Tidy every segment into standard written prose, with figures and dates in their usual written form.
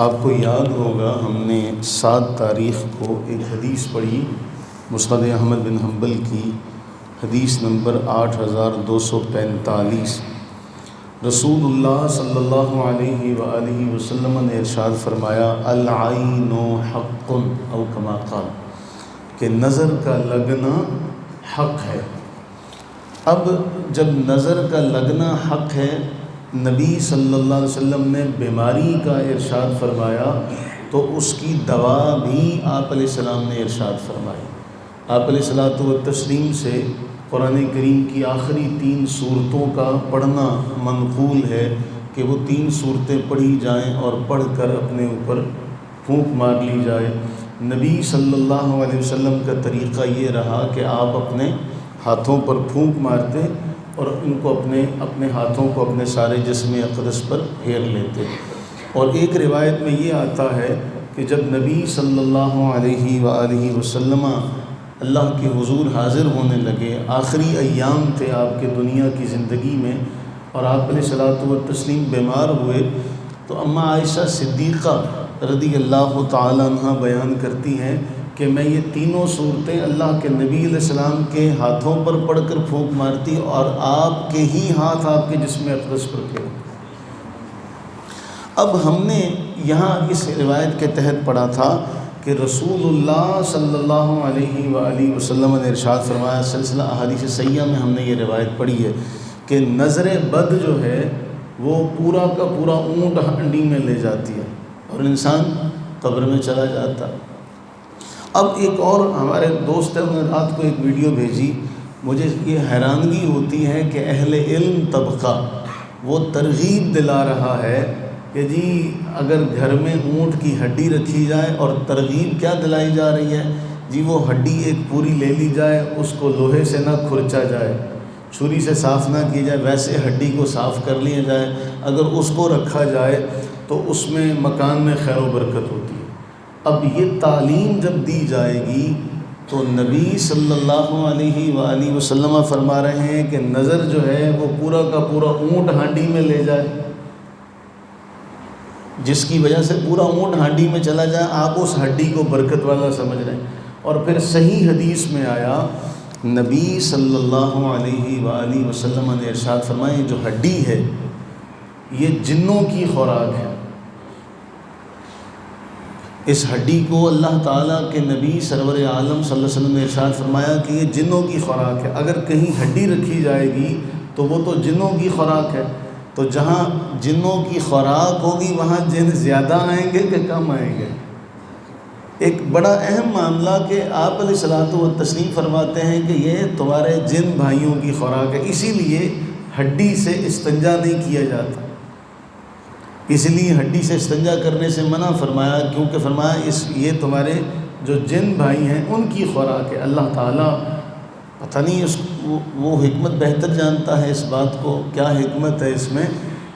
آپ کو یاد ہوگا ہم نے 7 تاریخ کو ایک حدیث پڑھی مسند احمد بن حنبل کی، حدیث نمبر 8245۔ رسول اللہ صلی اللہ علیہ وآلہ وسلم نے ارشاد فرمایا، العین حق او کما قال، کہ نظر کا لگنا حق ہے۔ اب جب نظر کا لگنا حق ہے، نبی صلی اللہ علیہ وسلم نے بیماری کا ارشاد فرمایا تو اس کی دوا بھی آپ علیہ السلام نے ارشاد فرمائی۔ آپ علیہ الصلوۃ والتسلیم سے قرآن کریم کی آخری 3 سورتوں کا پڑھنا منقول ہے کہ وہ 3 سورتیں پڑھی جائیں اور پڑھ کر اپنے اوپر پھونک مار لی جائے۔ نبی صلی اللہ علیہ وسلم کا طریقہ یہ رہا کہ آپ اپنے ہاتھوں پر پھونک مارتے اور ان کو اپنے ہاتھوں کو اپنے سارے جسم اقدس پر پھیر لیتے۔ اور ایک روایت میں یہ آتا ہے کہ جب نبی صلی اللہ علیہ وآلہ وسلم اللہ کے حضور حاضر ہونے لگے، آخری ایام تھے آپ کے دنیا کی زندگی میں، اور آپ علیہ الصلوۃ والتسلیم بیمار ہوئے، تو اماں عائشہ صدیقہ رضی اللہ تعالی عنہ بیان کرتی ہیں کہ میں یہ تینوں صورتیں اللہ کے نبی علیہ السلام کے ہاتھوں پر پڑھ کر پھونک مارتی اور آپ کے ہی ہاتھ آپ کے جسم اقدس پر پھیرتی۔ اب ہم نے یہاں اس روایت کے تحت پڑھا تھا کہ رسول اللہ صلی اللہ علیہ وآلہ وسلم نے ارشاد فرمایا، سلسلہ احادیث صحیحہ میں ہم نے یہ روایت پڑھی ہے کہ نظر بد جو ہے وہ پورا کا پورا اونٹ ہنڈی میں لے جاتی ہے اور انسان قبر میں چلا جاتا۔ اب ایک اور ہمارے دوست ہیں، انہوں نے رات کو ایک ویڈیو بھیجی، مجھے یہ حیرانگی ہوتی ہے کہ اہل علم طبقہ وہ ترغیب دلا رہا ہے کہ جی اگر گھر میں اونٹ کی ہڈی رکھی جائے، اور ترغیب کیا دلائی جا رہی ہے جی، وہ ہڈی ایک پوری لے لی جائے، اس کو لوہے سے نہ کھرچا جائے، چھری سے صاف نہ کی جائے، ویسے ہڈی کو صاف کر لیا جائے، اگر اس کو رکھا جائے تو اس میں مکان میں خیر و برکت ہوتی ہے۔ اب یہ تعلیم جب دی جائے گی تو نبی صلی اللہ علیہ وآلہ وسلم فرما رہے ہیں کہ نظر جو ہے وہ پورا کا پورا اونٹ ہانڈی میں لے جائے، جس کی وجہ سے پورا اونٹ ہانڈی میں چلا جائے، آپ اس ہڈی کو برکت والا سمجھ رہے ہیں۔ اور پھر صحیح حدیث میں آیا، نبی صلی اللہ علیہ وآلہ وسلم نے ارشاد فرمایا، جو ہڈی ہے یہ جنوں کی خوراک ہے۔ اس ہڈی کو اللہ تعالیٰ کے نبی سرور عالم صلی اللہ علیہ وسلم نے ارشاد فرمایا کہ یہ جنوں کی خوراک ہے۔ اگر کہیں ہڈی رکھی جائے گی تو وہ تو جنوں کی خوراک ہے، تو جہاں جنوں کی خوراک ہوگی وہاں جن زیادہ آئیں گے کہ کم آئیں گے؟ ایک بڑا اہم معاملہ کہ آپ علیہ الصلوۃ والتسلیم فرماتے ہیں کہ یہ تمہارے جن بھائیوں کی خوراک ہے، اسی لیے ہڈی سے استنجا نہیں کیا جاتا، اس لیے ہڈی سے استنجا کرنے سے منع فرمایا، کیونکہ فرمایا یہ تمہارے جو جن بھائی ہیں ان کی خوراک ہے۔ اللہ تعالیٰ پتہ نہیں وہ حکمت بہتر جانتا ہے اس بات کو، کیا حکمت ہے اس میں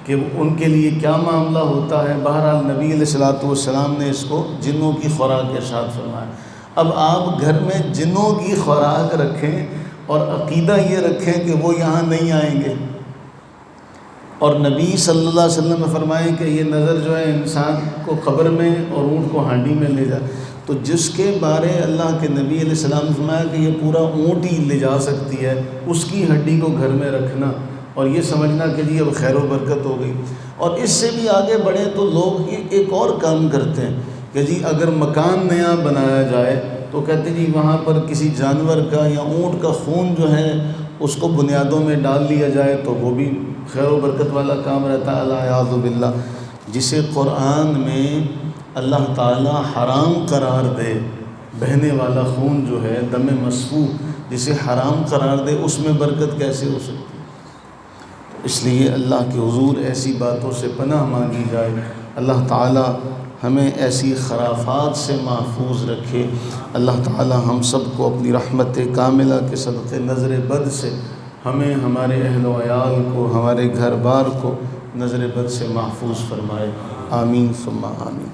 کہ ان کے لیے کیا معاملہ ہوتا ہے۔ بہرحال نبی علیہ الصلوۃ والسلام نے اس کو جنوں کی خوراک ارشاد فرمایا۔ اب آپ گھر میں جنوں کی خوراک رکھیں اور عقیدہ یہ رکھیں کہ وہ یہاں نہیں آئیں گے، اور نبی صلی اللہ علیہ وسلم نے فرمائے کہ یہ نظر جو ہے انسان کو قبر میں اور اونٹ کو ہانڈی میں لے جائے، تو جس کے بارے اللہ کے نبی علیہ السلام نے فرمایا کہ یہ پورا اونٹ ہی لے جا سکتی ہے، اس کی ہڈی کو گھر میں رکھنا اور یہ سمجھنا کہ جی اب خیر و برکت ہو گئی۔ اور اس سے بھی آگے بڑھے تو لوگ ایک اور کام کرتے ہیں کہ جی اگر مکان نیا بنایا جائے تو کہتے ہیں جی وہاں پر کسی جانور کا یا اونٹ کا خون جو ہے اس کو بنیادوں میں ڈال لیا جائے تو وہ بھی خیر و برکت والا کام رہتا ہے۔ اعوذ باللہ، جسے قرآن میں اللہ تعالیٰ حرام قرار دے، بہنے والا خون جو ہے دم مسفوح جسے حرام قرار دے، اس میں برکت کیسے ہو سکتی ہے؟ اس لیے اللہ کے حضور ایسی باتوں سے پناہ مانگی جائے۔ اللہ تعالیٰ ہمیں ایسی خرافات سے محفوظ رکھے۔ اللہ تعالیٰ ہم سب کو اپنی رحمت کاملہ کے صدقے نظر بد سے، ہمیں، ہمارے اہل و عیال کو، ہمارے گھر بار کو نظر بد سے محفوظ فرمائے۔ آمین ثم آمین۔